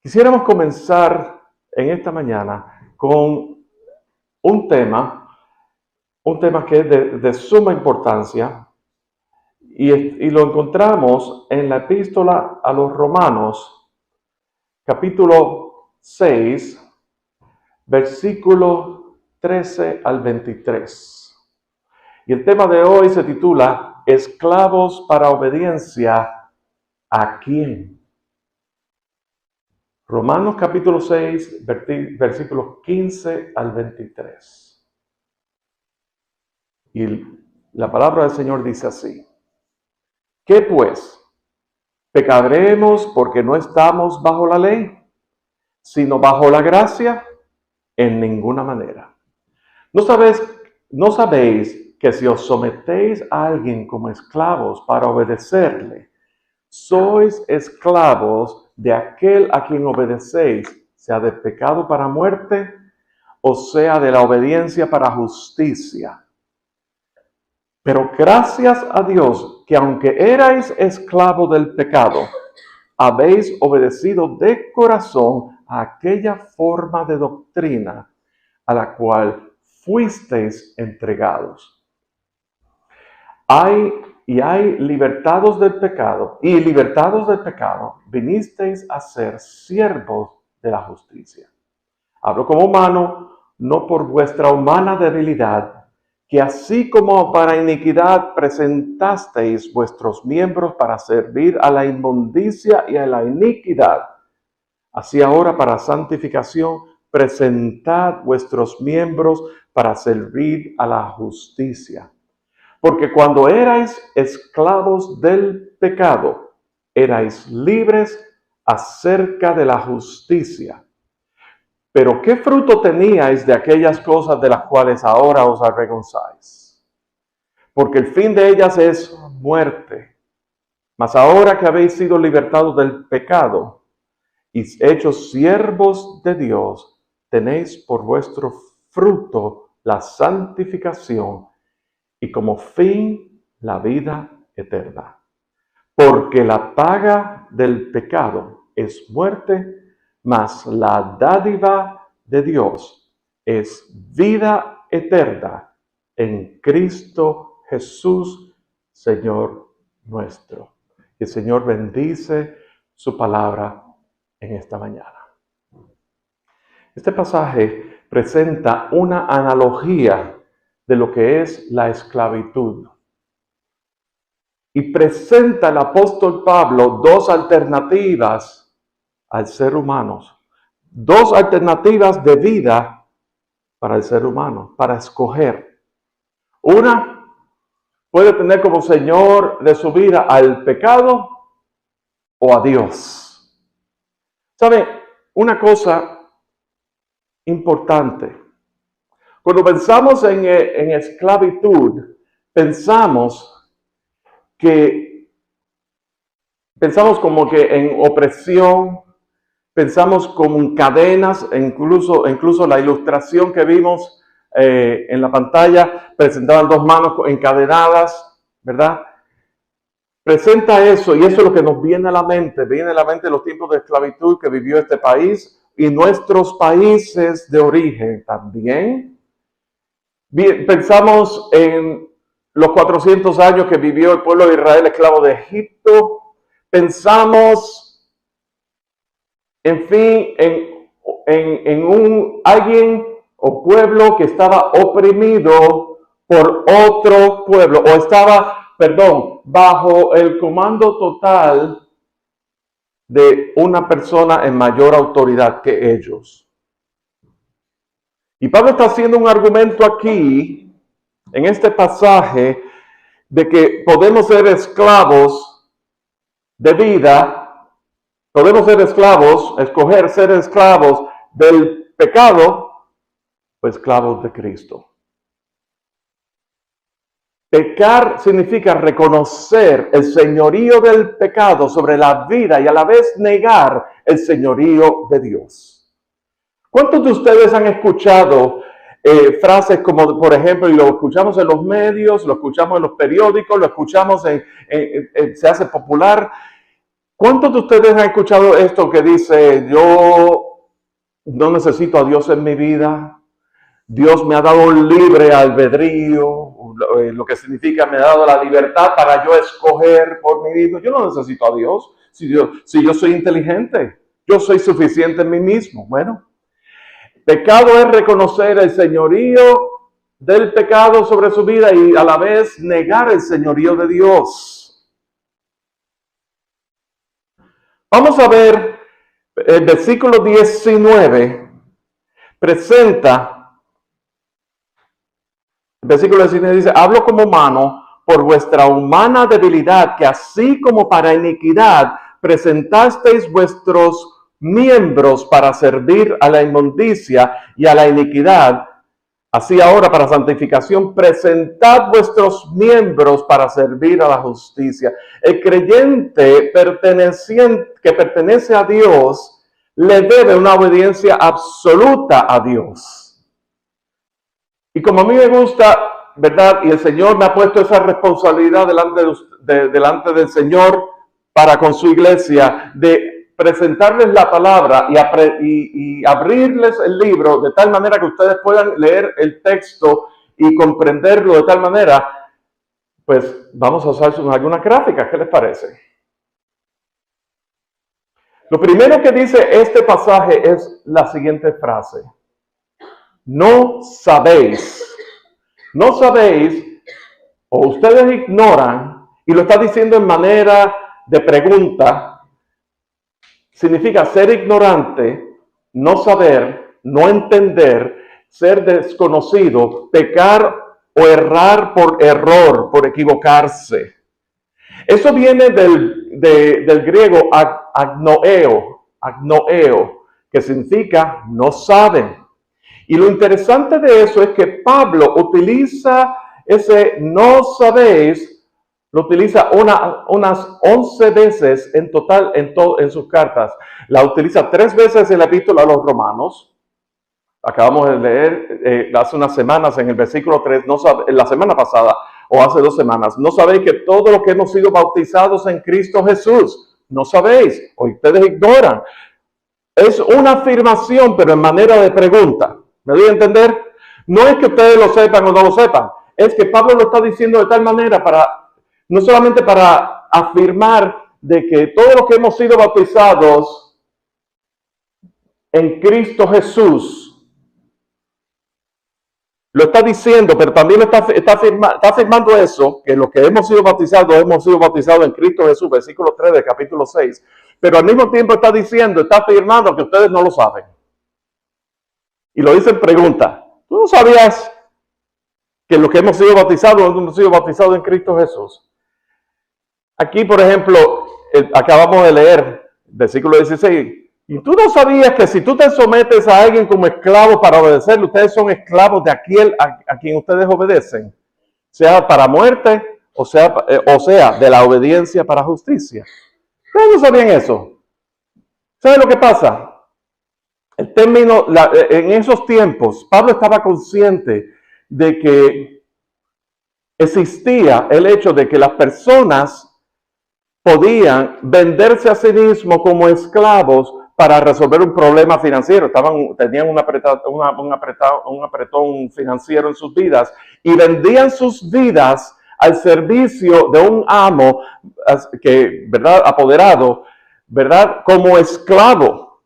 Quisiéramos comenzar en esta mañana con un tema que es de suma importancia y lo encontramos en la epístola a los Romanos, capítulo 6, versículo 13 al 23. Y el tema de hoy se titula Esclavos para obediencia, ¿a quién? Romanos capítulo 6, versículos 15 al 23. Y la palabra del Señor dice así: ¿Qué pues? ¿Pecaremos porque no estamos bajo la ley, sino bajo la gracia? En ninguna manera. ¿No sabéis que si os sometéis a alguien como esclavos para obedecerle, sois esclavos de aquel a quien obedecéis, sea de pecado para muerte, o sea de la obediencia para justicia? Pero gracias a Dios que aunque erais esclavos del pecado, habéis obedecido de corazón a aquella forma de doctrina a la cual fuisteis entregados. Hay libertados del pecado, y libertados del pecado, vinisteis a ser siervos de la justicia. Hablo como humano, no por vuestra humana debilidad, que así como para iniquidad presentasteis vuestros miembros para servir a la inmundicia y a la iniquidad, así ahora para santificación presentad vuestros miembros para servir a la justicia. Porque cuando erais esclavos del pecado, erais libres acerca de la justicia. Pero ¿qué fruto teníais de aquellas cosas de las cuales ahora os avergonzáis? Porque el fin de ellas es muerte. Mas ahora que habéis sido libertados del pecado y hechos siervos de Dios, tenéis por vuestro fruto la santificación y como fin la vida eterna. Porque la paga del pecado es muerte, mas la dádiva de Dios es vida eterna en Cristo Jesús, Señor nuestro. Que el Señor bendice su palabra en esta mañana. Este pasaje presenta una analogía de lo que es la esclavitud. Y presenta el apóstol Pablo dos alternativas al ser humano. Dos alternativas de vida para el ser humano, para escoger. Una puede tener como señor de su vida al pecado o a Dios. ¿Sabe? Una cosa importante. Cuando pensamos en esclavitud, pensamos como que en opresión, pensamos como en cadenas, incluso la ilustración que vimos en la pantalla, presentaban dos manos encadenadas, ¿verdad? Presenta eso, y eso es lo que nos viene a la mente los tiempos de esclavitud que vivió este país y nuestros países de origen también. Bien, pensamos en los 400 años que vivió el pueblo de Israel esclavo de Egipto. Pensamos, en fin, en alguien o pueblo que estaba oprimido por otro pueblo, o estaba, bajo el comando total de una persona en mayor autoridad que ellos. Y Pablo está haciendo un argumento aquí, en este pasaje, de que podemos ser esclavos de vida, podemos ser esclavos, escoger ser esclavos del pecado o esclavos de Cristo. Pecar significa reconocer el señorío del pecado sobre la vida y a la vez negar el señorío de Dios. ¿Cuántos de ustedes han escuchado frases como, por ejemplo, y lo escuchamos en los medios, lo escuchamos en los periódicos, lo escuchamos se hace popular, ¿Cuántos de ustedes han escuchado esto que dice, yo no necesito a Dios en mi vida? Dios me ha dado un libre albedrío, lo que significa me ha dado la libertad para yo escoger por mi vida. Yo no necesito a Dios si yo soy inteligente, yo soy suficiente en mí mismo. Bueno, pecado es reconocer el señorío del pecado sobre su vida y a la vez negar el señorío de Dios. Vamos a ver el versículo 19 presenta. El versículo 19 dice, hablo como humano por vuestra humana debilidad, que así como para iniquidad presentasteis vuestros miembros para servir a la inmundicia y a la iniquidad, así ahora para santificación presentad vuestros miembros para servir a la justicia. El creyente que pertenece a Dios le debe una obediencia absoluta a Dios. Y como a mí me gusta, ¿verdad? Y el Señor me ha puesto esa responsabilidad delante del Señor para con su iglesia, de presentarles la palabra y abrirles el libro de tal manera que ustedes puedan leer el texto y comprenderlo de tal manera, pues vamos a usar algunas gráficas. ¿Qué les parece? Lo primero que dice este pasaje es la siguiente frase. No sabéis, o ustedes ignoran, y lo está diciendo en manera de pregunta, significa ser ignorante, no saber, no entender, ser desconocido, pecar o errar por error, por equivocarse. Eso viene del griego agnoeo, que significa no saben. Y lo interesante de eso es que Pablo utiliza ese no sabéis, lo utiliza unas 11 veces en total en sus cartas. La utiliza 3 veces en la epístola a los Romanos. Acabamos de leer hace unas semanas en el versículo 3, la semana pasada o hace 2 semanas. No sabéis que todos los que hemos sido bautizados en Cristo Jesús, no sabéis, o ustedes ignoran. Es una afirmación, pero en manera de pregunta. ¿Me doy a entender? No es que ustedes lo sepan o no lo sepan. Es que Pablo lo está diciendo de tal manera no solamente para afirmar de que todos los que hemos sido bautizados en Cristo Jesús, lo está diciendo, pero también está afirmando eso, que los que hemos sido bautizados en Cristo Jesús, versículo 3 del capítulo 6. Pero al mismo tiempo está afirmando que ustedes no lo saben. Y lo dice en pregunta. ¿Tú no sabías que los que hemos sido bautizados en Cristo Jesús? Aquí, por ejemplo, acabamos de leer, versículo 16. Y tú no sabías que si tú te sometes a alguien como esclavo para obedecerle, ustedes son esclavos de aquel a quien ustedes obedecen, sea para muerte o sea de la obediencia para justicia. ¿Ustedes no sabían eso? ¿Saben lo que pasa? El término, en esos tiempos, Pablo estaba consciente de que existía el hecho de que las personas podían venderse a sí mismos como esclavos para resolver un problema financiero. Tenían un apretón financiero en sus vidas y vendían sus vidas al servicio de un amo ¿verdad? Apoderado, ¿verdad? Como esclavo.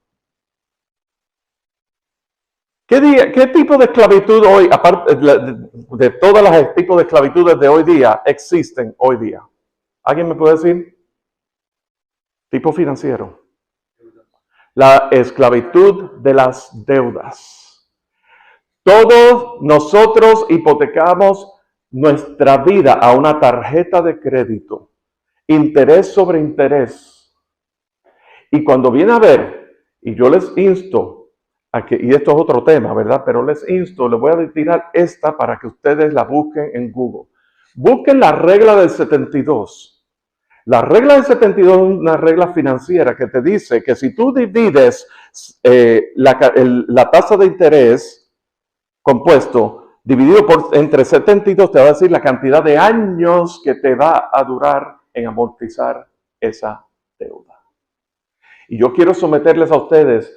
¿Qué tipo de esclavitud hoy, aparte de todos los tipos de esclavitudes de hoy día, existen hoy día? ¿Alguien me puede decir? Tipo financiero. La esclavitud de las deudas. Todos nosotros hipotecamos nuestra vida a una tarjeta de crédito. Interés sobre interés. Y cuando viene a ver, y yo les insto, y esto es otro tema, ¿verdad? Pero les voy a tirar esta para que ustedes la busquen en Google. Busquen la regla del 72. La regla del 72 es una regla financiera que te dice que si tú divides la tasa de interés compuesto dividido entre 72, te va a decir la cantidad de años que te va a durar en amortizar esa deuda. Y yo quiero someterles a ustedes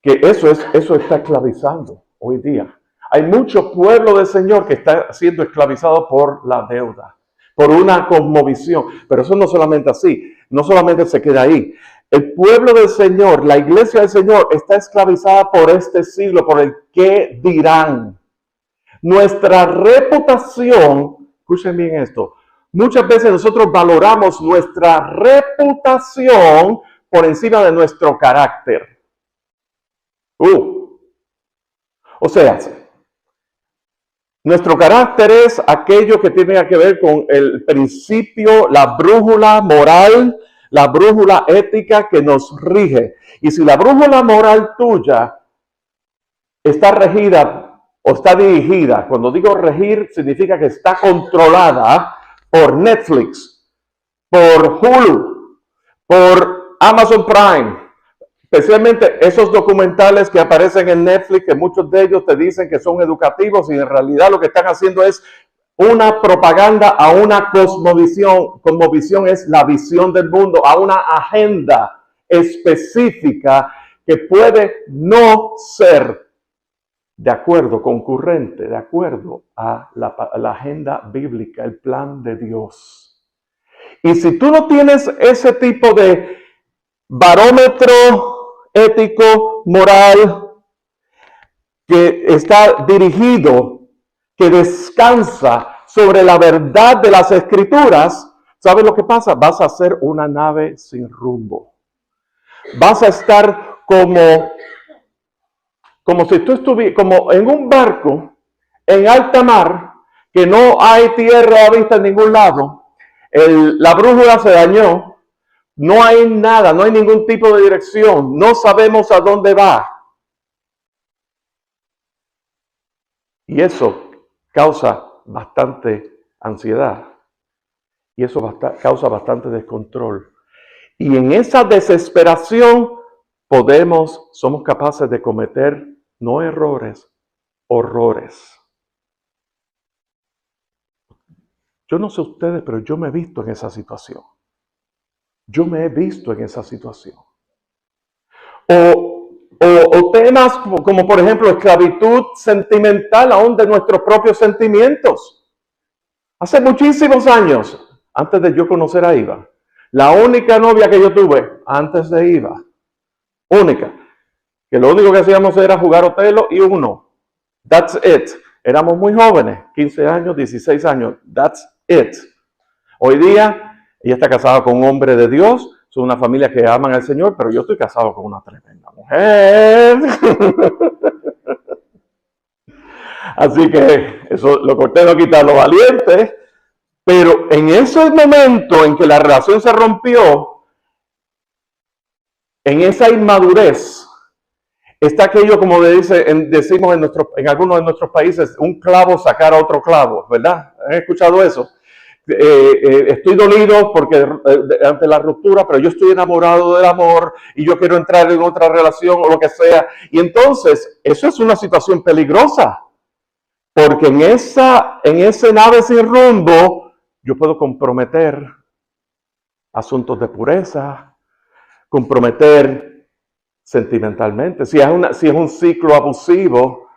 que eso está esclavizando hoy día. Hay mucho pueblo del Señor que está siendo esclavizado por la deuda, por una cosmovisión. Pero eso no solamente así, no solamente se queda ahí. El pueblo del Señor, la iglesia del Señor está esclavizada por este siglo, por el qué dirán. Nuestra reputación, escuchen bien esto, muchas veces nosotros valoramos nuestra reputación por encima de nuestro carácter. O sea, nuestro carácter es aquello que tiene que ver con el principio, la brújula moral, la brújula ética que nos rige. Y si la brújula moral tuya está regida o está dirigida, cuando digo regir significa que está controlada por Netflix, por Hulu, por Amazon Prime, especialmente esos documentales que aparecen en Netflix, que muchos de ellos te dicen que son educativos y en realidad lo que están haciendo es una propaganda a una cosmovisión. Cosmovisión es la visión del mundo, a una agenda específica que puede no ser de acuerdo, concurrente, de acuerdo a la agenda bíblica, el plan de Dios. Y si tú no tienes ese tipo de barómetro ético, moral, que está dirigido, que descansa sobre la verdad de las Escrituras, ¿sabes lo que pasa? Vas a ser una nave sin rumbo. Vas a estar como si tú estuvieras, como en un barco en alta mar, que no hay tierra a vista en ningún lado, la brújula se dañó, no hay nada, no hay ningún tipo de dirección, no sabemos a dónde va. Y eso causa bastante ansiedad y eso causa bastante descontrol. Y en esa desesperación somos capaces de cometer no errores, horrores. Yo no sé ustedes, pero yo me he visto en esa situación. Yo me he visto en esa situación. O temas como por ejemplo esclavitud sentimental aún de nuestros propios sentimientos. Hace muchísimos años, antes de yo conocer a Iva, la única novia que yo tuve antes de Iva, única, que lo único que hacíamos era jugar Otelo y uno. That's it. Éramos muy jóvenes, 15 años, 16 años. That's it. Hoy día, ella está casada con un hombre de Dios, son una familia que aman al Señor, pero yo estoy casado con una tremenda mujer. Así que eso lo corté, no quita lo valiente. Pero en ese momento en que la relación se rompió, en esa inmadurez, está aquello, como decimos en algunos de nuestros países, un clavo sacar a otro clavo, ¿verdad? ¿Han escuchado eso? Estoy dolido porque ante la ruptura, pero yo estoy enamorado del amor y yo quiero entrar en otra relación o lo que sea. Y entonces, eso es una situación peligrosa, porque en ese nave sin rumbo, yo puedo comprometer asuntos de pureza, comprometer sentimentalmente. Si es un ciclo abusivo,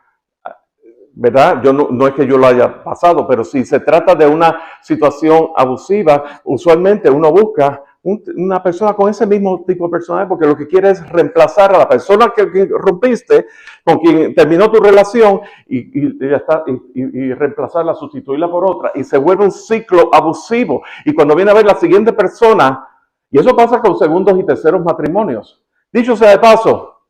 ¿verdad? Yo no es que yo lo haya pasado, pero si se trata de una situación abusiva, usualmente uno busca una persona con ese mismo tipo de personaje porque lo que quiere es reemplazar a la persona que rompiste, con quien terminó tu relación y reemplazarla, sustituirla por otra y se vuelve un ciclo abusivo. Y cuando viene a ver la siguiente persona, y eso pasa con segundos y terceros matrimonios. Dicho sea de paso,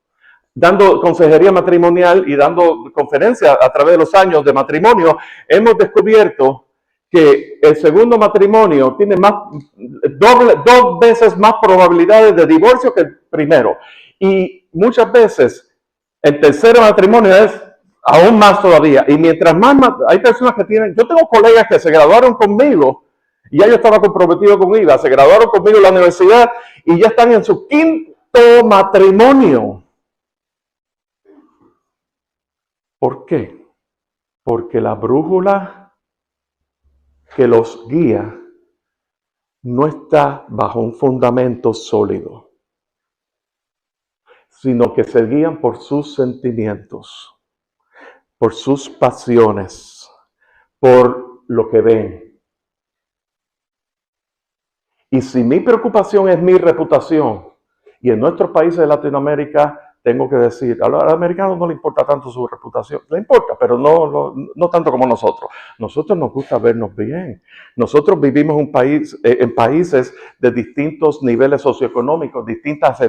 dando consejería matrimonial y dando conferencias a través de los años de matrimonio, hemos descubierto que el segundo matrimonio tiene dos veces más probabilidades de divorcio que el primero. Y muchas veces el tercer matrimonio es aún más todavía. Y mientras más hay personas que yo tengo colegas que se graduaron conmigo y ya yo estaba comprometido con Iva, se graduaron conmigo en la universidad y ya están en su quinto matrimonio. ¿Por qué? Porque la brújula que los guía no está bajo un fundamento sólido. sino que se guían por sus sentimientos, por sus pasiones, por lo que ven. Y si mi preocupación es mi reputación, y en nuestros países de Latinoamérica, tengo que decir, a los americanos no les importa tanto su reputación, le importa, pero no tanto como nosotros. Nosotros nos gusta vernos bien. Nosotros vivimos en países de distintos niveles socioeconómicos, distintas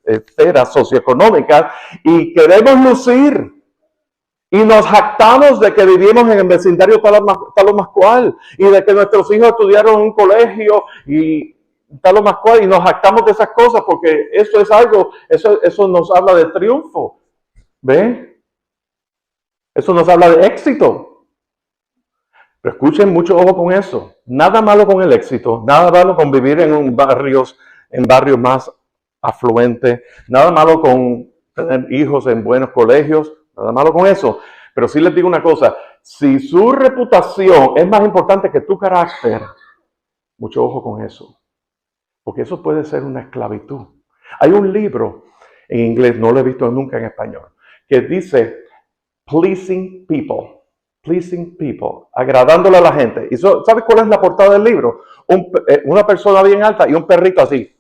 esferas socioeconómicas, y queremos lucir. Y nos jactamos de que vivimos en el vecindario tal o más cual, y de que nuestros hijos estudiaron en un colegio y tal o más cual, y nos jactamos de esas cosas porque eso es algo, eso nos habla de triunfo. ¿Ven? Eso nos habla de éxito. Pero escuchen mucho ojo con eso. Nada malo con el éxito, nada malo con vivir en barrios más afluentes, nada malo con tener hijos en buenos colegios, nada malo con eso. Pero sí les digo una cosa, si su reputación es más importante que tu carácter, mucho ojo con eso. Porque eso puede ser una esclavitud. Hay un libro en inglés, no lo he visto nunca en español, que dice Pleasing People, agradándole a la gente. ¿Y sabes cuál es la portada del libro? Una persona bien alta y un perrito así,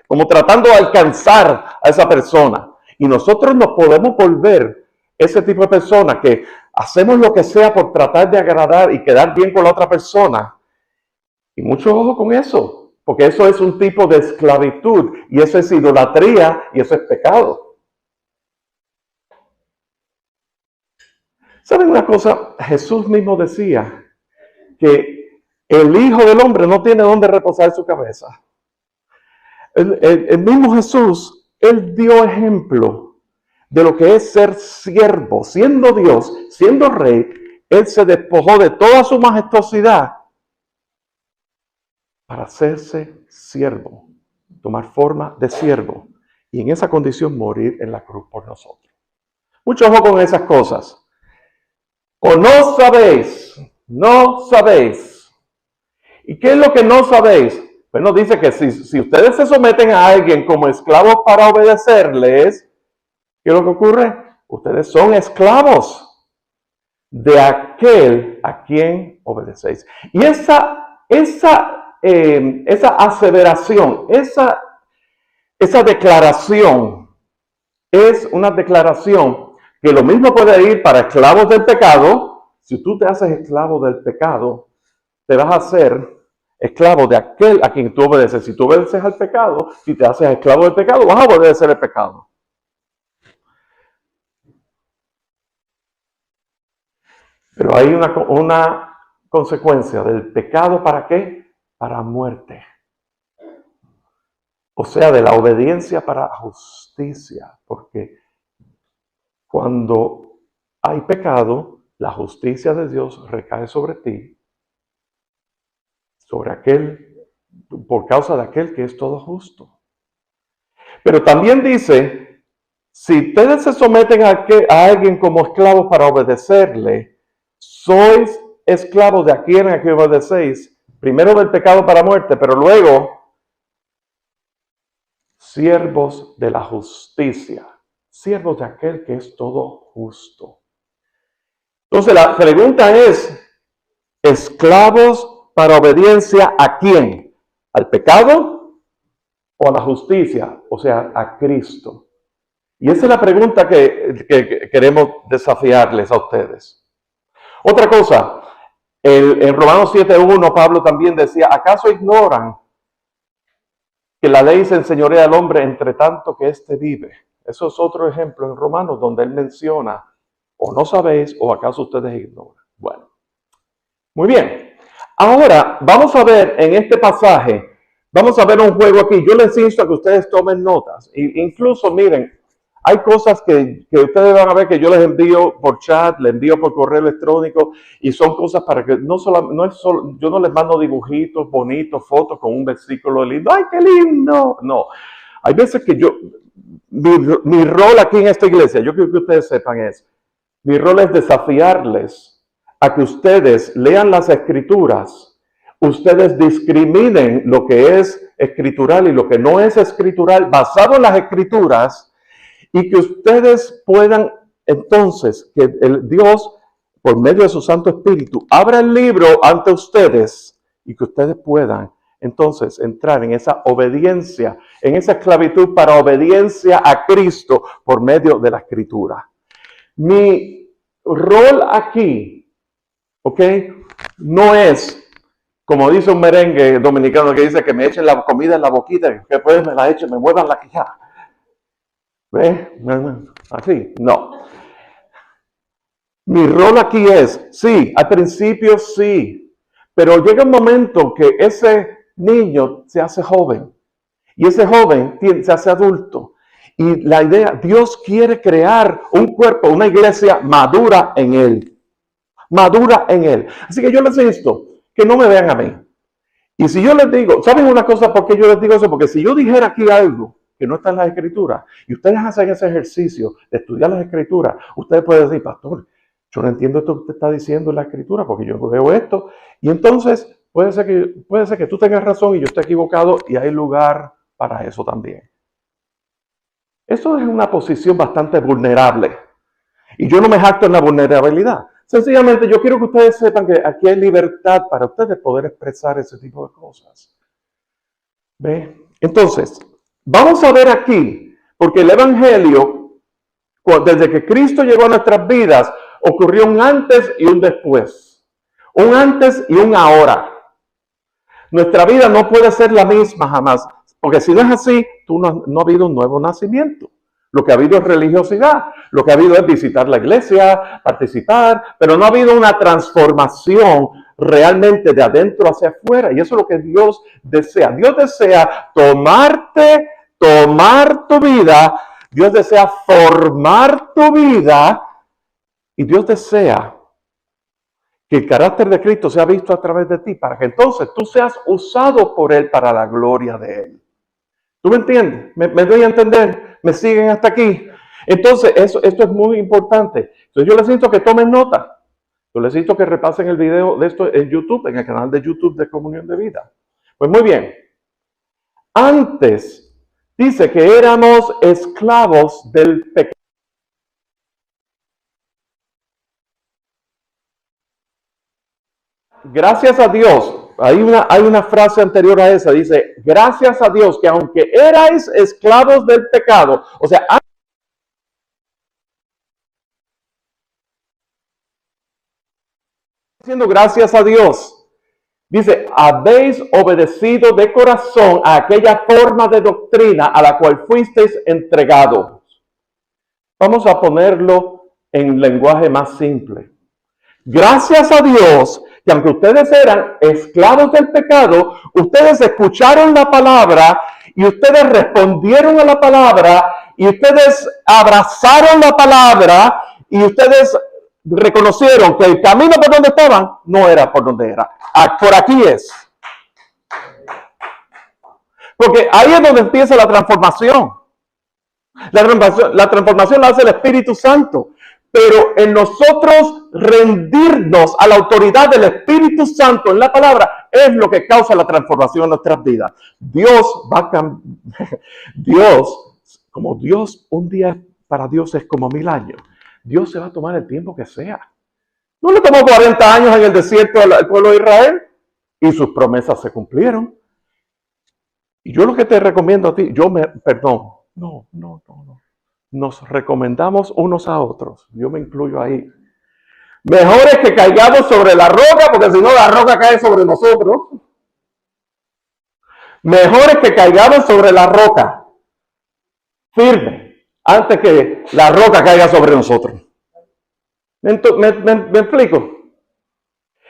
como tratando de alcanzar a esa persona. Y nosotros nos podemos volver ese tipo de persona que hacemos lo que sea por tratar de agradar y quedar bien con la otra persona. Y mucho ojo con eso, porque eso es un tipo de esclavitud, y eso es idolatría, y eso es pecado. ¿Saben una cosa? Jesús mismo decía que el Hijo del Hombre no tiene dónde reposar su cabeza. El mismo Jesús, él dio ejemplo de lo que es ser siervo. Siendo Dios, siendo rey, él se despojó de toda su majestuosidad para hacerse siervo, tomar forma de siervo, y en esa condición morir en la cruz por nosotros. Mucho ojo con esas cosas. O no sabéis. ¿Y qué es lo que no sabéis? Bueno, dice que si ustedes se someten a alguien como esclavos para obedecerles, ¿qué es lo que ocurre? Ustedes son esclavos de aquel a quien obedecéis. Y esa aseveración, esa declaración, es una declaración que lo mismo puede ir para esclavos del pecado. Si tú te haces esclavo del pecado, te vas a hacer esclavo de aquel a quien tú obedeces. Si tú obedeces al pecado, si te haces esclavo del pecado, vas a obedecer el pecado. Pero hay una consecuencia del pecado, ¿para qué? Para muerte. O sea, de la obediencia para justicia. Porque cuando hay pecado, la justicia de Dios recae sobre ti, sobre aquel, por causa de aquel que es todo justo. Pero también dice, si ustedes se someten a alguien como esclavos para obedecerle, sois esclavos de aquel a quien obedecéis, primero del pecado para muerte, pero luego siervos de la justicia, siervos de aquel que es todo justo. Entonces la pregunta es, ¿esclavos para obediencia a quién? ¿Al pecado o a la justicia? O sea, a Cristo. Y esa es la pregunta que queremos desafiarles a ustedes. Otra cosa, en Romanos 7:1 Pablo también decía, ¿acaso ignoran que la ley se enseñorea al hombre entre tanto que éste vive? Eso es otro ejemplo en Romanos donde él menciona, o no sabéis, o acaso ustedes ignoran. Bueno, muy bien. Ahora vamos a ver en este pasaje, vamos a ver un juego aquí. Yo les insto a que ustedes tomen notas. Incluso miren, hay cosas que ustedes van a ver que yo les envío por chat, les envío por correo electrónico, y son cosas para que yo no les mando dibujitos bonitos, fotos con un versículo lindo. ¡Ay, qué lindo! No, hay veces que mi rol aquí en esta iglesia, yo quiero que ustedes sepan mi rol es desafiarles a que ustedes lean las escrituras ustedes discriminen lo que es escritural y lo que no es escritural basado en las escrituras, y que ustedes puedan entonces, que el Dios, por medio de su Santo Espíritu, abra el libro ante ustedes y que ustedes puedan entonces entrar en esa obediencia, en esa esclavitud para obediencia a Cristo por medio de la escritura. Mi rol aquí, ¿ok? No es, como dice un merengue dominicano que dice que me echen la comida en la boquita, que después me la echen, me muevan la quijada. ¿Ve? Así, no. Mi rol aquí es, sí, al principio sí, pero llega un momento que ese niño se hace joven y ese joven se hace adulto. Y la idea, Dios quiere crear un cuerpo, una iglesia madura en Él. Madura en Él. Así que yo les insto que no me vean a mí. Y si yo les digo, ¿saben una cosa por qué yo les digo eso? Porque si yo dijera aquí algo que no está en las escrituras y ustedes hacen ese ejercicio de estudiar las escrituras, ustedes pueden decir, pastor, yo no entiendo esto que usted está diciendo en la escritura porque yo veo esto. Y entonces puede ser que tú tengas razón y yo esté equivocado, y hay lugar para eso también. Eso es una posición bastante vulnerable. Y yo no me jacto en la vulnerabilidad. Sencillamente yo quiero que ustedes sepan que aquí hay libertad para ustedes poder expresar ese tipo de cosas. ¿Ve? Entonces, vamos a ver aquí, porque el Evangelio, desde que Cristo llegó a nuestras vidas, ocurrió un antes y un después. Un antes y un ahora. Nuestra vida no puede ser la misma jamás, porque si no es así, no ha habido un nuevo nacimiento. Lo que ha habido es religiosidad, lo que ha habido es visitar la iglesia, participar, pero no ha habido una transformación realmente de adentro hacia afuera. Y eso es lo que Dios desea. Dios desea tomar tu vida, Dios desea formar tu vida, y Dios desea que el carácter de Cristo sea visto a través de ti, para que entonces tú seas usado por Él para la gloria de Él. ¿Tú me entiendes? ¿Me doy a entender? ¿Me siguen hasta aquí? Entonces, esto es muy importante. Entonces, yo les invito que tomen nota. Yo les invito que repasen el video de esto en YouTube, en el canal de YouTube de Comunión de Vida. Pues muy bien. Antes, dice que éramos esclavos del pecado. Gracias a Dios. Hay una frase anterior a esa, dice, gracias a Dios que aunque erais esclavos del pecado, o sea, diciendo gracias a Dios, dice, habéis obedecido de corazón a aquella forma de doctrina a la cual fuisteis entregados. Vamos a ponerlo en lenguaje más simple. Gracias a Dios que aunque ustedes eran esclavos del pecado, ustedes escucharon la palabra y ustedes respondieron a la palabra y ustedes abrazaron la palabra y ustedes reconocieron que el camino por donde estaban no era por donde era. Por aquí es. Porque ahí es donde empieza la transformación. La transformación la hace el Espíritu Santo. Pero en nosotros rendirnos a la autoridad del Espíritu Santo en la palabra es lo que causa la transformación en nuestras vidas. Dios va a cambiar. Como Dios, un día para Dios es como 1000 años. Dios se va a tomar el tiempo que sea. No le tomó 40 años en el desierto al pueblo de Israel y sus promesas se cumplieron. Y yo lo que te recomiendo a ti, no. Nos recomendamos unos a otros. Yo me incluyo ahí. Mejor es que caigamos sobre la roca, porque si no la roca cae sobre nosotros. Mejor es que caigamos sobre la roca, firme, antes que la roca caiga sobre nosotros. ¿Me explico?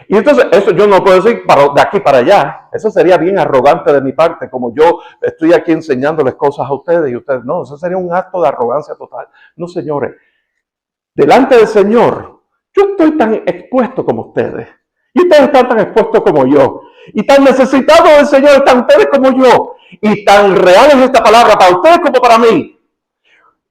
Y entonces, eso yo no puedo decir de aquí para allá. Eso sería bien arrogante de mi parte, como yo estoy aquí enseñándoles cosas a ustedes y ustedes no. Eso sería un acto de arrogancia total. No, señores. Delante del Señor, yo estoy tan expuesto como ustedes. Y ustedes están tan expuestos como yo. Y tan necesitados del Señor están ustedes como yo. Y tan real es esta palabra para ustedes como para mí.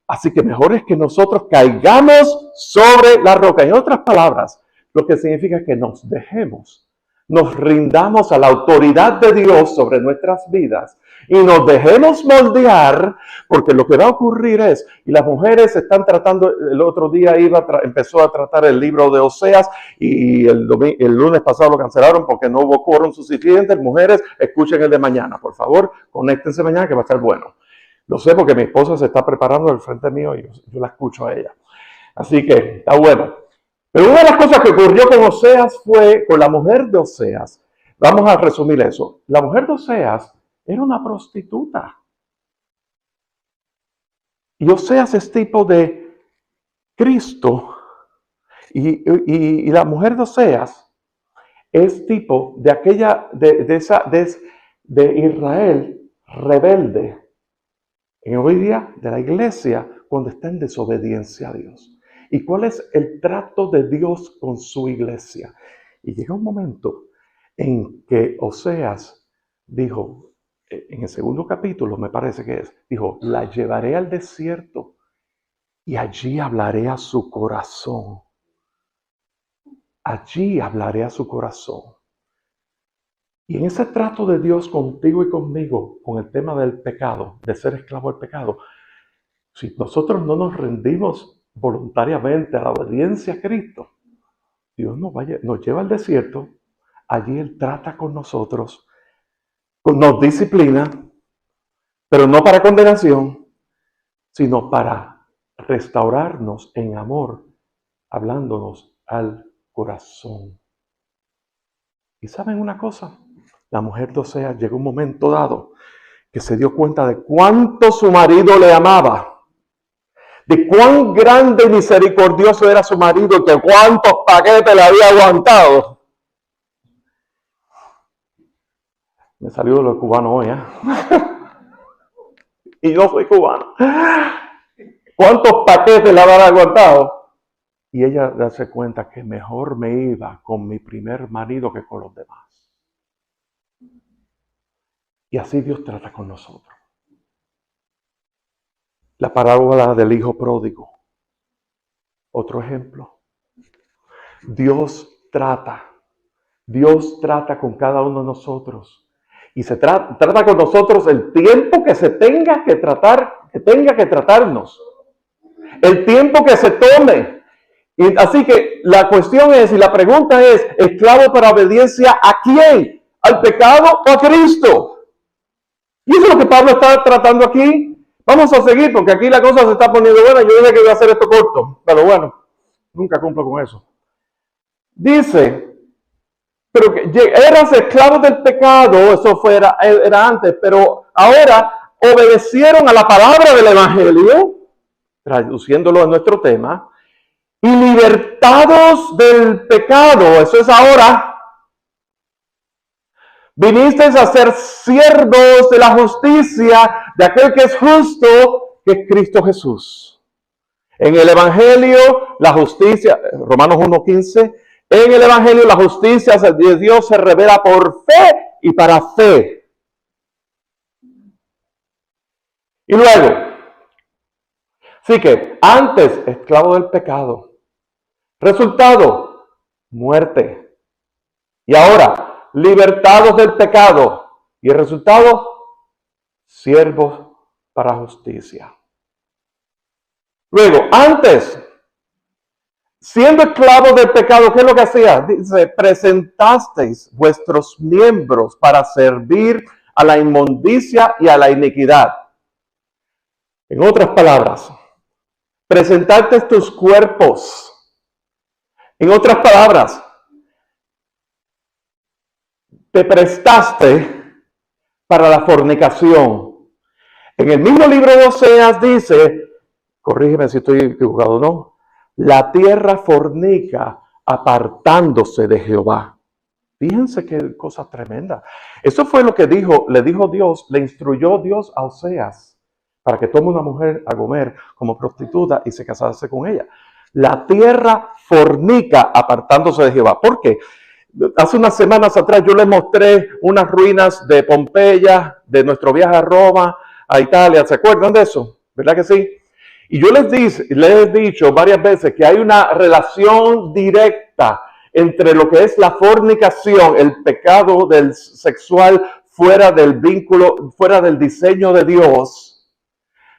Así que mejor es que nosotros caigamos sobre la roca. En otras palabras, lo que significa que nos dejemos nos rindamos a la autoridad de Dios sobre nuestras vidas y nos dejemos moldear, porque lo que va a ocurrir es, y las mujeres están tratando, el otro día empezó a tratar el libro de Oseas y el lunes pasado lo cancelaron porque no hubo quórum suficiente. Mujeres, escuchen el de mañana, por favor, conéctense mañana que va a estar bueno. Lo sé porque mi esposa se está preparando al frente mío y yo la escucho a ella. Así que está bueno. Pero una de las cosas que ocurrió con Oseas fue, con la mujer de Oseas, vamos a resumir eso. La mujer de Oseas era una prostituta. Y Oseas es tipo de Cristo. Y la mujer de Oseas es tipo de aquella, de Israel rebelde. En hoy día de la iglesia cuando está en desobediencia a Dios. ¿Y cuál es el trato de Dios con su iglesia? Y llega un momento en que Oseas dijo, en el segundo capítulo me parece que es, dijo, la llevaré al desierto y allí hablaré a su corazón. Allí hablaré a su corazón. Y en ese trato de Dios contigo y conmigo, con el tema del pecado, de ser esclavo del pecado, si nosotros no nos rendimos voluntariamente a la obediencia a Cristo, Dios nos lleva al desierto, allí Él trata con nosotros, nos disciplina, pero no para condenación, sino para restaurarnos en amor, hablándonos al corazón. ¿Y saben una cosa? La mujer de Oseas llegó un momento dado que se dio cuenta de cuánto su marido le amaba, de cuán grande y misericordioso era su marido, que cuántos paquetes le había aguantado. Me salió lo cubano hoy, ¿eh? Y yo soy cubano. ¿Cuántos paquetes le había aguantado? Y ella darse cuenta que mejor me iba con mi primer marido que con los demás. Y así Dios trata con nosotros. La parábola del hijo pródigo. Otro ejemplo. Dios trata con cada uno de nosotros. Y se trata con nosotros el tiempo que se tenga que tratarnos. El tiempo que se tome. Y así que la cuestión es, y la pregunta es, ¿esclavo para obediencia a quién? ¿Al pecado o a Cristo? Y eso es lo que Pablo está tratando aquí. Vamos a seguir porque aquí la cosa se está poniendo buena. Yo dije que iba a hacer esto corto, pero bueno, nunca cumplo con eso. Dice, pero que eras esclavos del pecado, eso era antes, pero ahora obedecieron a la palabra del Evangelio, traduciéndolo a nuestro tema, y libertados del pecado, eso es ahora. Vinisteis a ser siervos de la justicia de aquel que es justo, que es Cristo Jesús. En el Evangelio, la justicia, Romanos 1:15, en el Evangelio la justicia de Dios se revela por fe y para fe. Y luego, así que antes esclavo del pecado, resultado, muerte. Y ahora, libertados del pecado. Y el resultado, siervos para justicia. Luego, antes, siendo esclavos del pecado, ¿qué es lo que hacía? Dice, presentasteis vuestros miembros para servir a la inmundicia y a la iniquidad. En otras palabras, presentaste tus cuerpos. En otras palabras, te prestaste para la fornicación. En el mismo libro de Oseas dice, corrígeme si estoy equivocado o no, la tierra fornica apartándose de Jehová. Fíjense qué cosa tremenda. Eso fue lo que le dijo Dios, le instruyó Dios a Oseas para que tome una mujer a Gomer como prostituta y se casase con ella. La tierra fornica apartándose de Jehová. ¿Por qué? Hace unas semanas atrás yo les mostré unas ruinas de Pompeya, de nuestro viaje a Roma, a Italia. ¿Se acuerdan de eso? ¿Verdad que sí? Y yo les he dicho varias veces que hay una relación directa entre lo que es la fornicación, el pecado del sexual fuera del vínculo, fuera del diseño de Dios.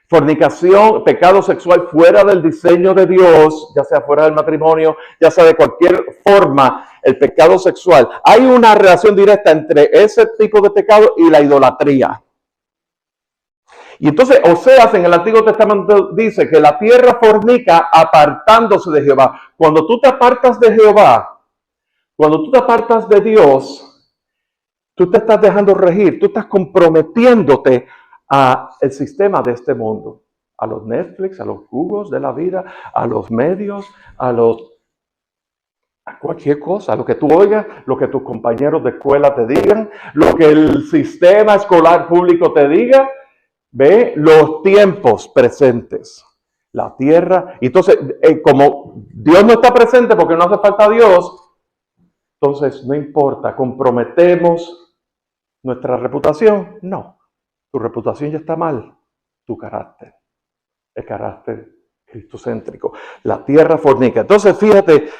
Fornicación, pecado sexual fuera del diseño de Dios, ya sea fuera del matrimonio, ya sea de cualquier forma, el pecado sexual. Hay una relación directa entre ese tipo de pecado y la idolatría. Y entonces Oseas en el Antiguo Testamento dice que la tierra fornica apartándose de Jehová. Cuando tú te apartas de Jehová, cuando tú te apartas de Dios, tú te estás dejando regir, tú estás comprometiéndote al sistema de este mundo, a los Netflix, a los jugos de la vida, a los medios, a cualquier cosa, lo que tú oigas, lo que tus compañeros de escuela te digan, lo que el sistema escolar público te diga. Ve los tiempos presentes, la tierra. Y entonces, como Dios no está presente porque no hace falta Dios, entonces no importa, comprometemos nuestra reputación. No, tu reputación ya está mal, tu carácter, el carácter cristocéntrico, la tierra fornica. Entonces, fíjate,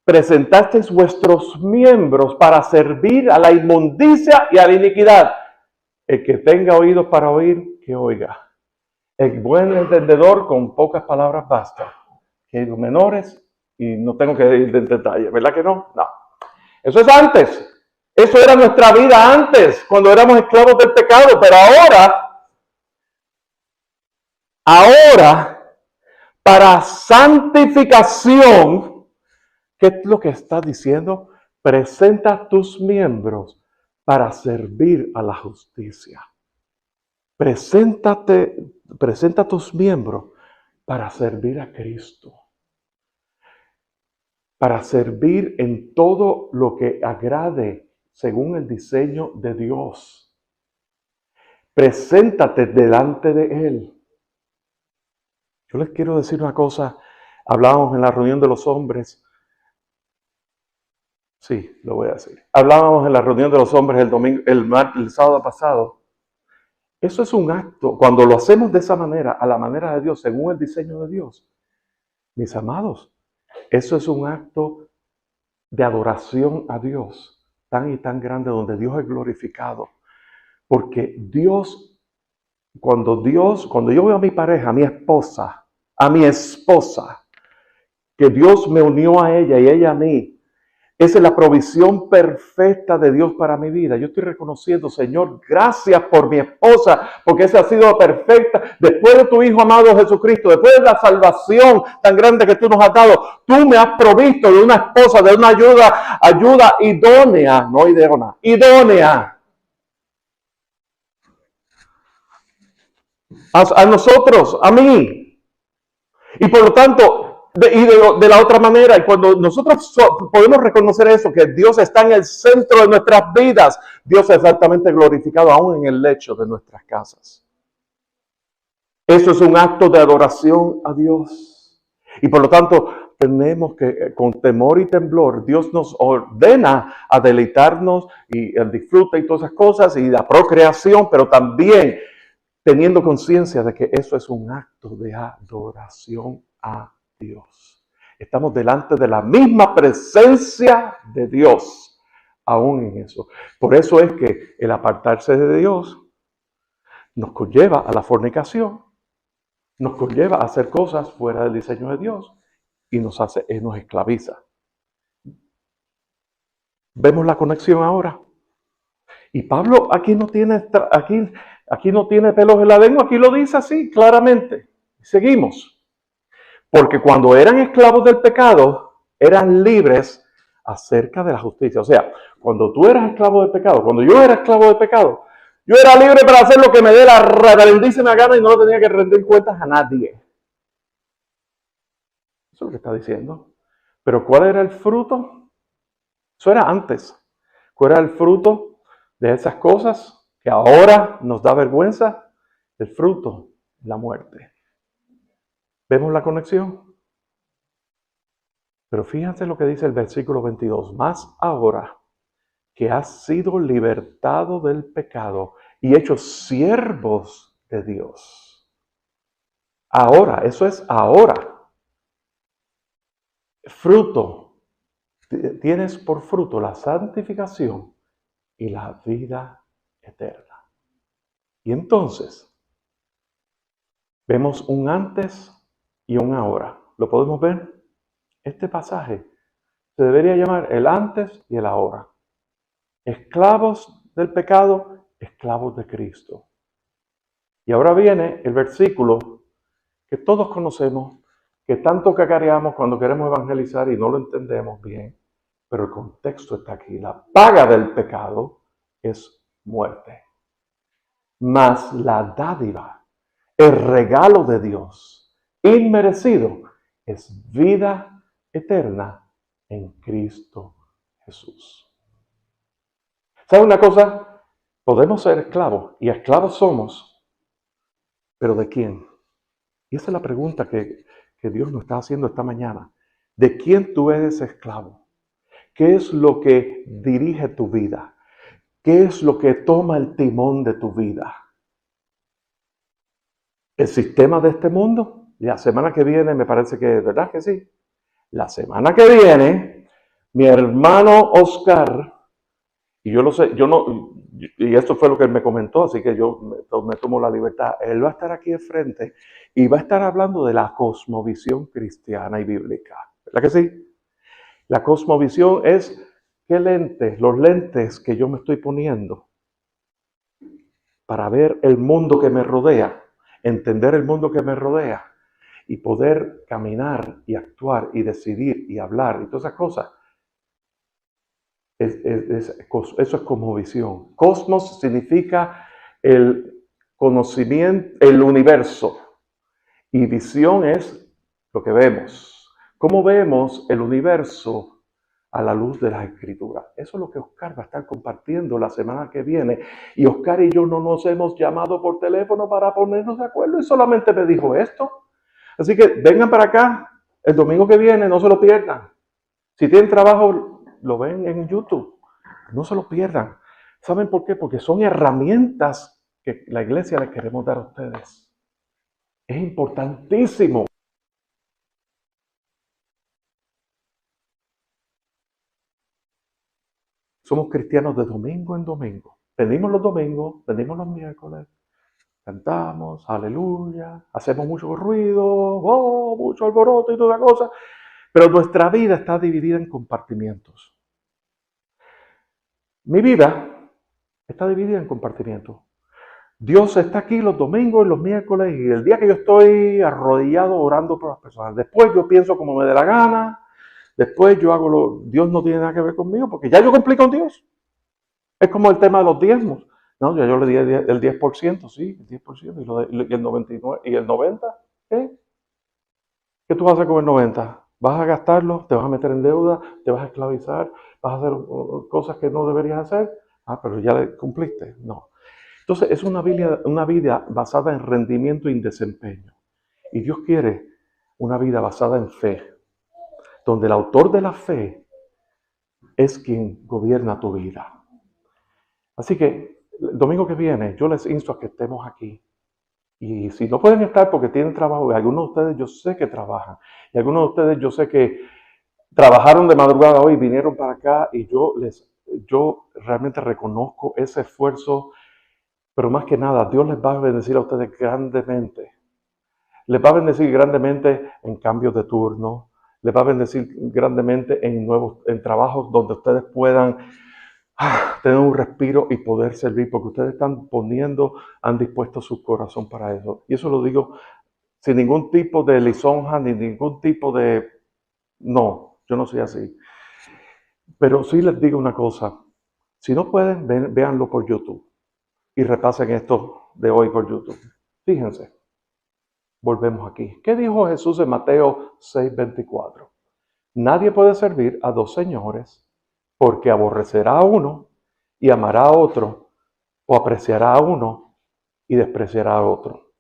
presentasteis vuestros miembros para servir a la inmundicia y a la iniquidad. El que tenga oídos para oír, que oiga. El buen entendedor con pocas palabras basta. Que los menores, y no tengo que ir en detalle, ¿verdad que no? No. Eso es antes. Eso era nuestra vida antes, cuando éramos esclavos del pecado. Pero ahora, para santificación, ¿qué es lo que está diciendo? Presenta tus miembros para servir a la justicia. Presenta tus miembros para servir a Cristo, para servir en todo lo que agrade según el diseño de Dios. Preséntate delante de Él. Yo les quiero decir una cosa, hablábamos en la reunión de los hombres. Sí, lo voy a decir. Hablábamos en la reunión de los hombres el sábado pasado. Eso es un acto, cuando lo hacemos de esa manera, a la manera de Dios, según el diseño de Dios, mis amados, eso es un acto de adoración a Dios, tan y tan grande, donde Dios es glorificado. Porque cuando yo veo a mi pareja, a mi esposa, que Dios me unió a ella y ella a mí, esa es la provisión perfecta de Dios para mi vida. Yo estoy reconociendo, Señor, gracias por mi esposa, porque esa ha sido perfecta. Después de tu Hijo amado Jesucristo, después de la salvación tan grande que tú nos has dado, tú me has provisto de una esposa, de una ayuda idónea, no ideona, idónea. A nosotros, a mí. Y por lo tanto, de la otra manera, y cuando nosotros podemos reconocer eso, que Dios está en el centro de nuestras vidas, Dios es altamente glorificado aún en el lecho de nuestras casas. Eso es un acto de adoración a Dios. Y por lo tanto, tenemos que, con temor y temblor, Dios nos ordena a deleitarnos y el disfrute y todas esas cosas, y la procreación, pero también teniendo conciencia de que eso es un acto de adoración a Dios. Estamos delante de la misma presencia de Dios, aún en eso. Por eso es que el apartarse de Dios nos conlleva a la fornicación, nos conlleva a hacer cosas fuera del diseño de Dios y nos esclaviza. ¿Vemos la conexión ahora? Y Pablo aquí no tiene pelos en la lengua, aquí lo dice así claramente. Seguimos. Porque cuando eran esclavos del pecado, eran libres acerca de la justicia. O sea, cuando tú eras esclavo del pecado, cuando yo era esclavo del pecado, yo era libre para hacer lo que me dé la reverendísima gana y no tenía que rendir cuentas a nadie. Eso es lo que está diciendo. Pero ¿cuál era el fruto? Eso era antes. ¿Cuál era el fruto de esas cosas que ahora nos da vergüenza? El fruto, la muerte. ¿Vemos la conexión? Pero fíjense lo que dice el versículo 22. Más ahora que has sido libertado del pecado y hechos siervos de Dios. Ahora, eso es ahora. Fruto tienes por fruto la santificación y la vida eterna. Y entonces, vemos un antes y un ahora. ¿Lo podemos ver? Este pasaje se debería llamar el antes y el ahora. Esclavos del pecado, esclavos de Cristo. Y ahora viene el versículo que todos conocemos, que tanto cacareamos cuando queremos evangelizar y no lo entendemos bien, pero el contexto está aquí. La paga del pecado es muerte. Mas la dádiva, el regalo de Dios, inmerecido, es vida eterna en Cristo Jesús. ¿Sabe una cosa? Podemos ser esclavos, y esclavos somos, pero ¿de quién? Y esa es la pregunta que Dios nos está haciendo esta mañana. ¿De quién tú eres esclavo? ¿Qué es lo que dirige tu vida? ¿Qué es lo que toma el timón de tu vida? ¿El sistema de este mundo? La semana que viene me parece que, ¿verdad que sí? La semana que viene, mi hermano Oscar, y yo lo sé, y esto fue lo que él me comentó, así que yo me tomo la libertad. Él va a estar aquí de frente y va a estar hablando de la cosmovisión cristiana y bíblica. ¿Verdad que sí? La cosmovisión es qué lentes, los lentes que yo me estoy poniendo para ver el mundo que me rodea, entender el mundo que me rodea y poder caminar y actuar y decidir y hablar y todas esas cosas. Eso es cosmovisión. Cosmos significa el conocimiento, el universo. Y visión es lo que vemos. ¿Cómo vemos el universo a la luz de las Escrituras? Eso es lo que Oscar va a estar compartiendo la semana que viene. Y Oscar y yo no nos hemos llamado por teléfono para ponernos de acuerdo y solamente me dijo esto. Así que vengan para acá el domingo que viene, no se lo pierdan. Si tienen trabajo, lo ven en YouTube. No se lo pierdan. ¿Saben por qué? Porque son herramientas que la iglesia les queremos dar a ustedes. Es importantísimo. Somos cristianos de domingo en domingo. Venimos los domingos, venimos los miércoles, cantamos, aleluya, hacemos mucho ruido, mucho alboroto y toda cosa. Pero nuestra vida está dividida en compartimientos. Mi vida está dividida en compartimientos. Dios está aquí los domingos y los miércoles y el día que yo estoy arrodillado orando por las personas. Después yo pienso como me dé la gana. Después yo hago Dios no tiene nada que ver conmigo porque ya yo cumplí con Dios. Es como el tema de los diezmos. No, yo le di el 10%, sí, el 10%, y el 99%, y el 90%, ¿qué? ¿Qué tú vas a hacer con el 90%? ¿Vas a gastarlo? ¿Te vas a meter en deuda? ¿Te vas a esclavizar? ¿Vas a hacer cosas que no deberías hacer? Ah, pero ya le cumpliste. No. Entonces es una vida basada en rendimiento y en desempeño. Y Dios quiere una vida basada en fe, donde el autor de la fe es quien gobierna tu vida. Así que el domingo que viene yo les insto a que estemos aquí. Y si no pueden estar porque tienen trabajo, y algunos de ustedes yo sé que trabajan, y algunos de ustedes yo sé que trabajaron de madrugada hoy, vinieron para acá, y yo realmente reconozco ese esfuerzo, pero más que nada, Dios les va a bendecir a ustedes grandemente. Les va a bendecir grandemente en cambios de turno, les va a bendecir grandemente en trabajos donde ustedes puedan tener un respiro y poder servir, porque ustedes han dispuesto su corazón para eso. Y eso lo digo sin ningún tipo de lisonja, ni ningún tipo de... No, yo no soy así. Pero sí les digo una cosa, si no pueden, véanlo por YouTube y repasen esto de hoy por YouTube. Fíjense, volvemos aquí. ¿Qué dijo Jesús en Mateo 6:24? Nadie puede servir a dos señores porque aborrecerá a uno y amará a otro, o apreciará a uno y despreciará a otro.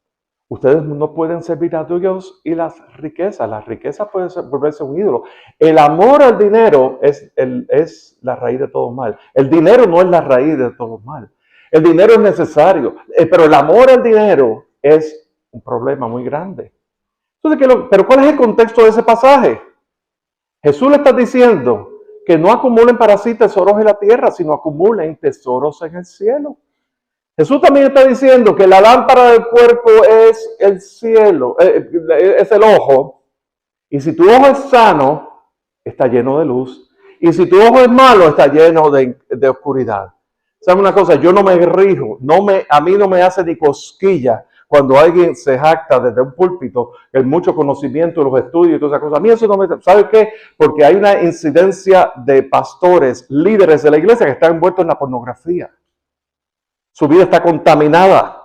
Ustedes no pueden servir a Dios y las riquezas. Las riquezas pueden volverse un ídolo. El amor al dinero es la raíz de todo mal. El dinero no es la raíz de todo mal. El dinero es necesario, pero el amor al dinero es un problema muy grande. Entonces, pero ¿cuál es el contexto de ese pasaje? Jesús le está diciendo que no acumulen para sí tesoros en la tierra, sino acumulen tesoros en el cielo. Jesús también está diciendo que la lámpara del cuerpo es el cielo, es el ojo. Y si tu ojo es sano, está lleno de luz. Y si tu ojo es malo, está lleno de oscuridad. ¿Saben una cosa? Yo no me rijo, a mí no me hace ni cosquilla cuando alguien se jacta desde un púlpito en mucho conocimiento de los estudios y todas esas cosas. A mí eso no me... ¿Sabe qué? Porque hay una incidencia de pastores, líderes de la iglesia que están envueltos en la pornografía. Su vida está contaminada.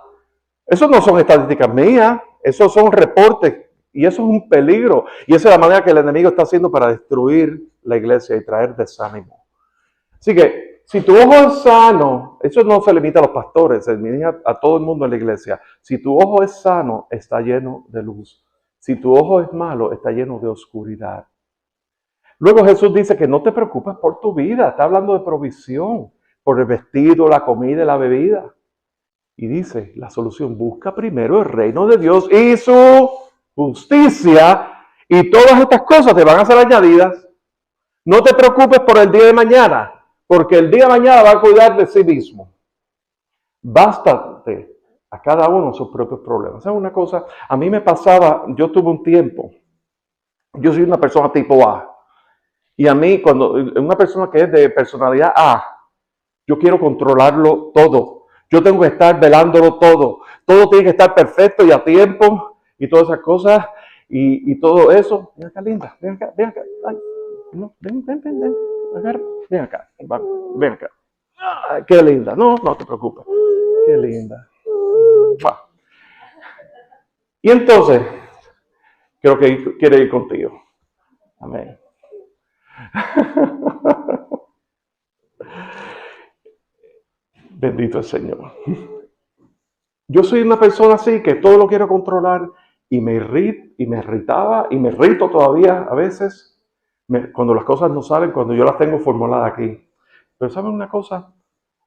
Eso no son estadísticas mías, esos son reportes. Y eso es un peligro. Y esa es la manera que el enemigo está haciendo para destruir la iglesia y traer desánimo. Así que, si tu ojo es sano, eso no se limita a los pastores, se limita a todo el mundo en la iglesia. Si tu ojo es sano, está lleno de luz. Si tu ojo es malo, está lleno de oscuridad. Luego Jesús dice que no te preocupes por tu vida. Está hablando de provisión, por el vestido, la comida y la bebida. Y dice, la solución, busca primero el reino de Dios y su justicia, y todas estas cosas te van a ser añadidas. No te preocupes por el día de mañana, porque el día de mañana va a cuidar de sí mismo. Bástate a cada uno sus propios problemas. ¿Sabes una cosa? A mí me pasaba, yo tuve un tiempo, yo soy una persona tipo A, y a mí, cuando una persona que es de personalidad A, yo quiero controlarlo todo. Yo tengo que estar velándolo todo. Todo tiene que estar perfecto y a tiempo. Y todas esas cosas, y todo eso. Ven acá, linda, ven acá. Ay, no, ven acá, ven acá. Ay, qué linda, no te preocupes. Qué linda. Y entonces, creo que quiere ir contigo. Amén. Bendito el Señor. Yo soy una persona así que todo lo quiero controlar. Y me irritaba, y me irrito todavía a veces, cuando las cosas no salen, cuando yo las tengo formuladas aquí. Pero ¿saben una cosa?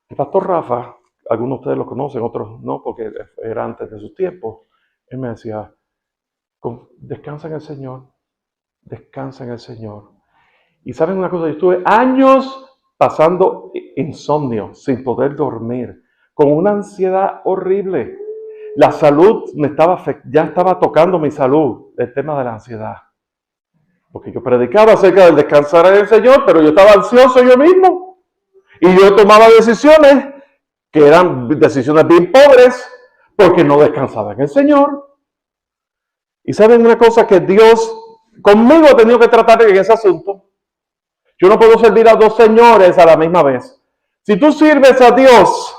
El pastor Rafa, algunos de ustedes lo conocen, otros no, porque era antes de sus tiempos. Él me decía, descansa en el Señor, descansa en el Señor. Y ¿saben una cosa? Yo estuve años pasando insomnio, sin poder dormir, con una ansiedad horrible. La salud ya estaba tocando mi salud, el tema de la ansiedad. Porque yo predicaba acerca del descansar en el Señor, pero yo estaba ansioso yo mismo. Y yo tomaba decisiones que eran decisiones bien pobres, porque no descansaba en el Señor. Y ¿saben una cosa? Que Dios conmigo ha tenido que tratar en ese asunto. Yo no puedo servir a dos señores a la misma vez. Si tú sirves a Dios,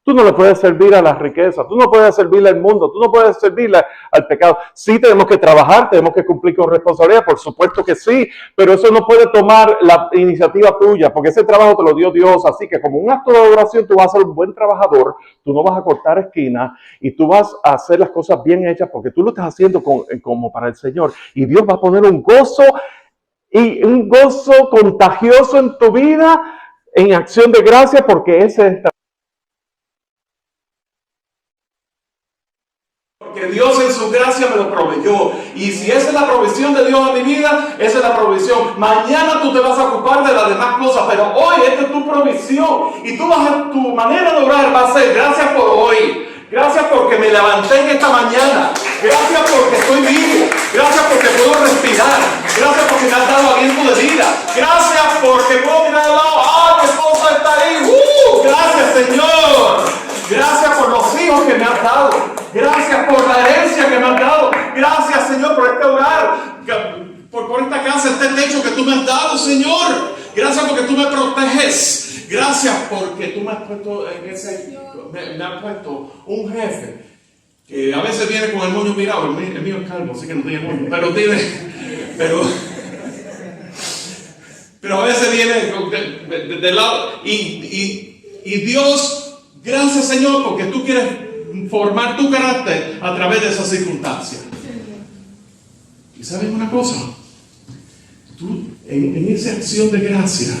tú no le puedes servir a la riqueza, tú no puedes servirle al mundo, tú no puedes servirle al pecado. Sí tenemos que trabajar, tenemos que cumplir con responsabilidad, por supuesto que sí, pero eso no puede tomar la iniciativa tuya, porque ese trabajo te lo dio Dios. Así que como un acto de adoración tú vas a ser un buen trabajador, tú no vas a cortar esquinas y tú vas a hacer las cosas bien hechas porque tú lo estás haciendo como para el Señor. Y Dios va a poner un gozo contagioso en tu vida, en acción de gracia, porque ese es... Porque Dios en su gracia me lo proveyó. Y si esa es la provisión de Dios a mi vida, esa es la provisión. Mañana tú te vas a ocupar de las demás cosas, pero hoy esta es tu provisión. Y tu manera de orar va a ser: gracias por hoy. Gracias porque me levanté en esta mañana. Gracias porque estoy vivo. Gracias porque puedo respirar. Gracias porque me has dado aliento de vida. Gracias porque puedo mirar al lado. ¡Ah, mi esposa está ahí! Gracias, Señor. Gracias por los hijos que me has dado. Gracias por la herencia que me has dado. Gracias, Señor, por este hogar, por esta casa, este techo que tú me has dado, Señor. Gracias porque tú me proteges. Gracias porque tú me has puesto me has puesto un jefe que a veces viene con el moño mirado. El mío es calvo, así que no tiene moño, pero a veces viene de lado. Y Dios, gracias, Señor, porque tú quieres formar tu carácter a través de esas circunstancias. Y ¿sabes una cosa? Tú, en esa acción de gracia,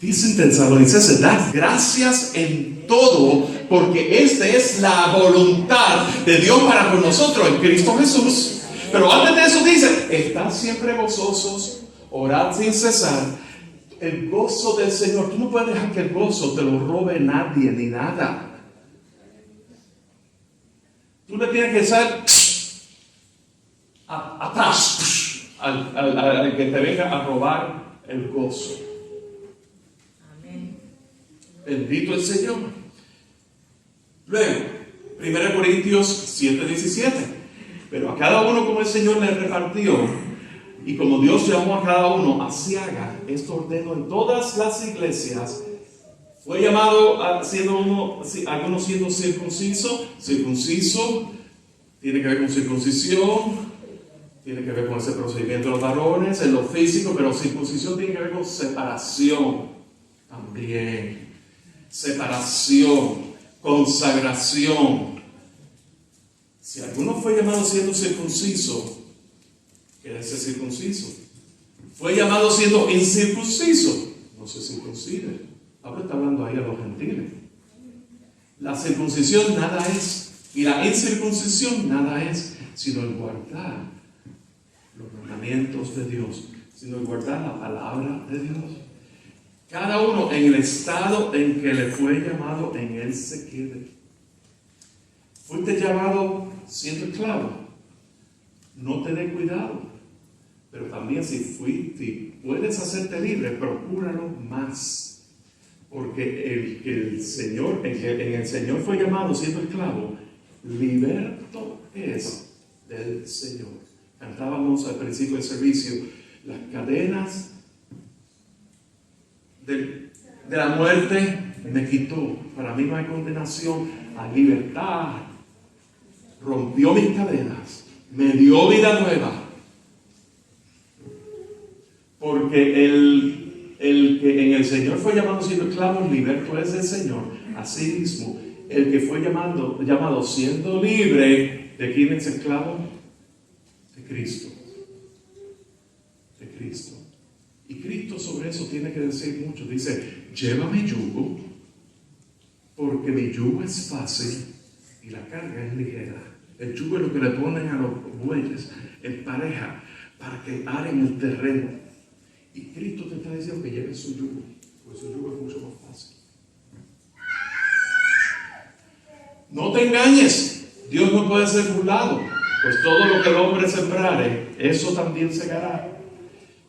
dicen Tesalonicenses, dad gracias en todo, porque esta es la voluntad de Dios para con nosotros en Cristo Jesús. Pero antes de eso dice: estad siempre gozosos, orad sin cesar. el gozo del Señor. Tú no puedes dejar que el gozo te lo robe nadie ni nada. Tú le tienes que estar atrás al que te venga a robar el gozo. Amén. Bendito el Señor. Luego, 1 Corintios 7:17. Pero a cada uno como el Señor le repartió, y como Dios llamó a cada uno, así haga. Esto ordeno en todas las iglesias. Fue llamado algunos siendo circunciso, tiene que ver con circuncisión, tiene que ver con ese procedimiento de los varones, en lo físico, pero circuncisión tiene que ver con separación también. Separación, consagración. Si alguno fue llamado siendo circunciso, quédese circunciso. Fue llamado siendo incircunciso, no se circuncide. Pablo está hablando ahí a los gentiles. La circuncisión nada es, y la incircuncisión nada es, sino el guardar los mandamientos de Dios, sino el guardar la palabra de Dios. Cada uno en el estado en que le fue llamado, en él se quede. Fuiste llamado siendo esclavo, no te dé cuidado. Pero también si puedes hacerte libre, procúralo más. Porque el Señor, en el Señor fue llamado siendo esclavo, liberto es del Señor. Cantábamos al principio del servicio, las cadenas de la muerte me quitó. Para mí no hay condenación, hay libertad. Rompió mis cadenas, me dio vida nueva. Porque el que en el Señor fue llamado siendo esclavo, liberto es del Señor. Asimismo, el que fue llamado siendo libre, ¿de quién es esclavo? De Cristo. De Cristo. Y Cristo sobre eso tiene que decir mucho. Dice, lleva mi yugo, porque mi yugo es fácil y la carga es ligera. El yugo es lo que le ponen a los bueyes en pareja para que aren el terreno. Y Cristo te está diciendo que lleves su yugo, porque su yugo es mucho más fácil. No te engañes, Dios no puede ser burlado, pues todo lo que el hombre sembrare, eso también segará.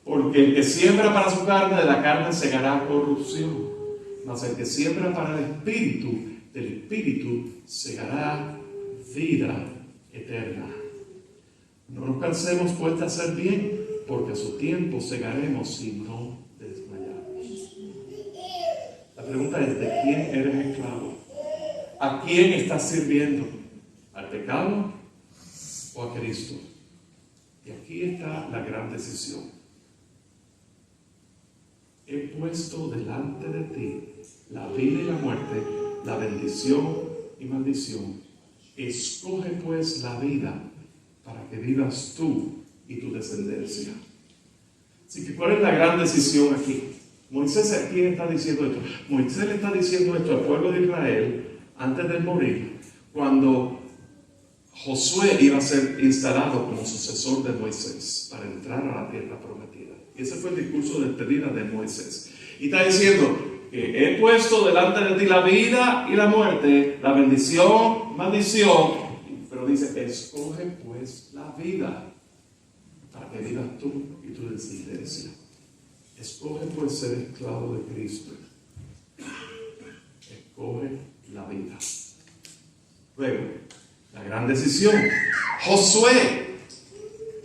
Porque el que siembra para su carne, de la carne segará corrupción, mas el que siembra para el Espíritu, del Espíritu segará vida eterna. No nos cansemos pues de hacer bien, porque a su tiempo segaremos si no desmayamos. La pregunta es, ¿de quién eres esclavo? ¿A quién estás sirviendo? ¿Al pecado o a Cristo? Y aquí está la gran decisión. He puesto delante de ti la vida y la muerte, la bendición y maldición. Escoge pues la vida para que vivas tú y tu descendencia. Así que, ¿cuál es la gran decisión aquí? Moisés, ¿a quién está diciendo esto? Moisés le está diciendo esto al pueblo de Israel antes de morir, cuando Josué iba a ser instalado como sucesor de Moisés para entrar a la tierra prometida. Y ese fue el discurso de despedida de Moisés. Y está diciendo que he puesto delante de ti la vida y la muerte, la bendición, maldición. Pero dice, escoge pues la vida para que vivas tú y tu descendencia. Escoge pues ser esclavo de Cristo. Escoge la vida. Luego, la gran decisión. Josué,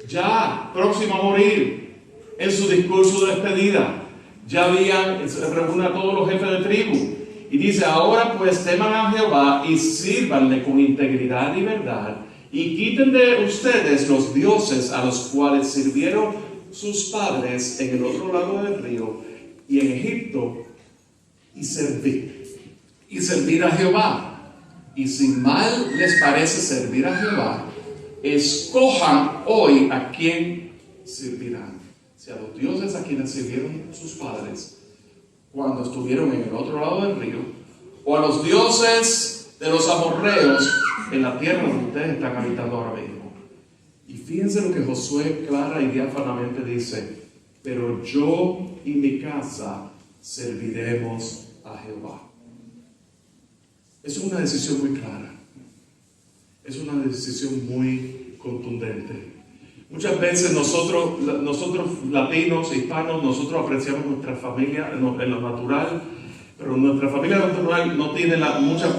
ya próximo a morir, en su discurso de despedida, ya reúne a todos los jefes de tribu y dice, ahora pues teman a Jehová y sírvanle con integridad y verdad, y quiten de ustedes los dioses a los cuales sirvieron sus padres en el otro lado del río y en Egipto, y servir a Jehová. Y si mal les parece servir a Jehová, escojan hoy a quién servirán. Si a los dioses a quienes sirvieron sus padres cuando estuvieron en el otro lado del río, o a los dioses de los amorreos en la tierra donde ustedes están habitando ahora mismo. Y fíjense lo que Josué clara y diáfanamente dice, pero yo y mi casa serviremos a Jehová. Es una decisión muy clara. Es una decisión muy contundente. Muchas veces nosotros latinos, hispanos, nosotros apreciamos nuestra familia en lo natural, pero nuestra familia natural no tiene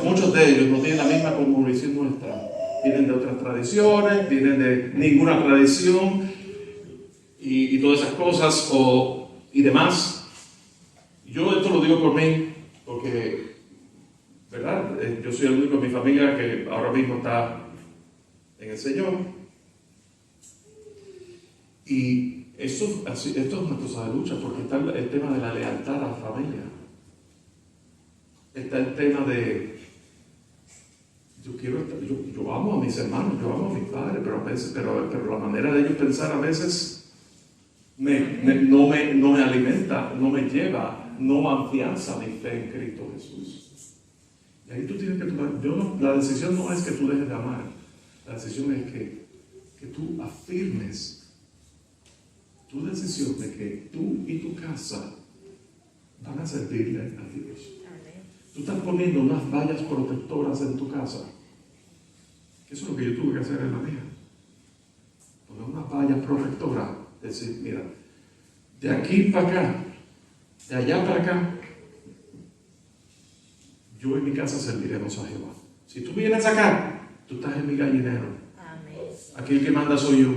muchos de ellos no tienen la misma cosmovisión nuestra. Vienen de otras tradiciones, vienen de ninguna tradición y todas esas cosas y demás. Yo esto lo digo por mí, porque, ¿verdad? Yo soy el único en mi familia que ahora mismo está en el Señor. Y esto es una cosa de lucha, porque está el tema de la lealtad a la familia. Está el tema de, yo amo a mis hermanos, yo amo a mis padres, pero la manera de ellos pensar a veces no me alimenta, no me lleva, no afianza mi fe en Cristo Jesús. Y ahí tú tienes que tomar, la decisión no es que tú dejes de amar, la decisión es que tú afirmes tu decisión de que tú y tu casa van a servirle a Dios. Tú estás poniendo unas vallas protectoras en tu casa. Eso es lo que yo tuve que hacer en la mía. Poner unas vallas protectoras. Decir, mira, de aquí para acá, de allá para acá, yo y mi casa serviremos a Jehová. Si tú vienes acá, tú estás en mi gallinero. Aquí el que manda soy yo.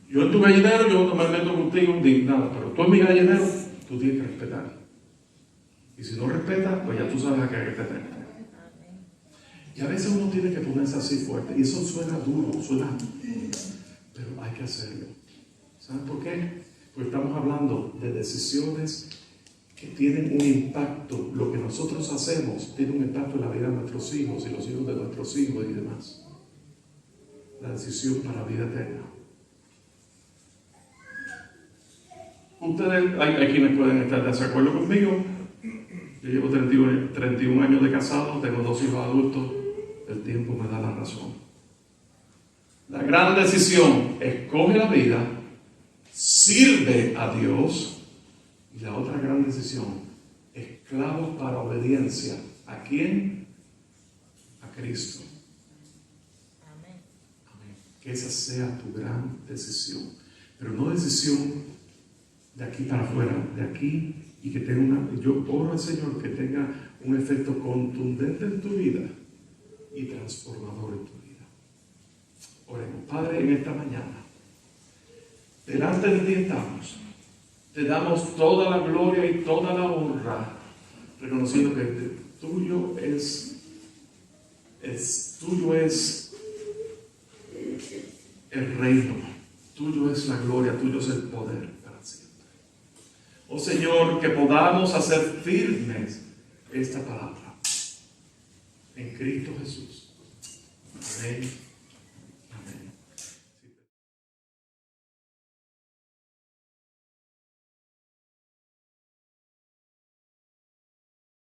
Yo en tu gallinero, yo no me meto contigo ni nada, pero tú en mi gallinero, tú tienes que respetar. Y si no respetas, pues ya tú sabes a qué hay que tenerte. Y a veces uno tiene que ponerse así fuerte, y eso suena duro, pero hay que hacerlo. ¿Saben por qué? Porque estamos hablando de decisiones que tienen un impacto. Lo que nosotros hacemos tiene un impacto en la vida de nuestros hijos y los hijos de nuestros hijos y demás. La decisión para la vida eterna. Ustedes, hay quienes pueden estar de desacuerdo conmigo. Yo llevo 31 años de casado, tengo 2 hijos adultos. El tiempo me da la razón. La gran decisión: escoge la vida, sirve a Dios. Y la otra gran decisión: esclavo para obediencia. ¿A quién? A Cristo. Amén. Que esa sea tu gran decisión. Pero no decisión de aquí para afuera, de aquí, y que tenga yo oro al Señor que tenga un efecto contundente en tu vida y transformador en tu vida. Oremos. Padre, en esta mañana, delante de ti estamos. Te damos toda la gloria y toda la honra, reconociendo que tuyo es el reino, tuyo es la gloria, tuyo es el poder para siempre. Oh Señor, que podamos hacer firmes esta palabra en Cristo Jesús. Amén.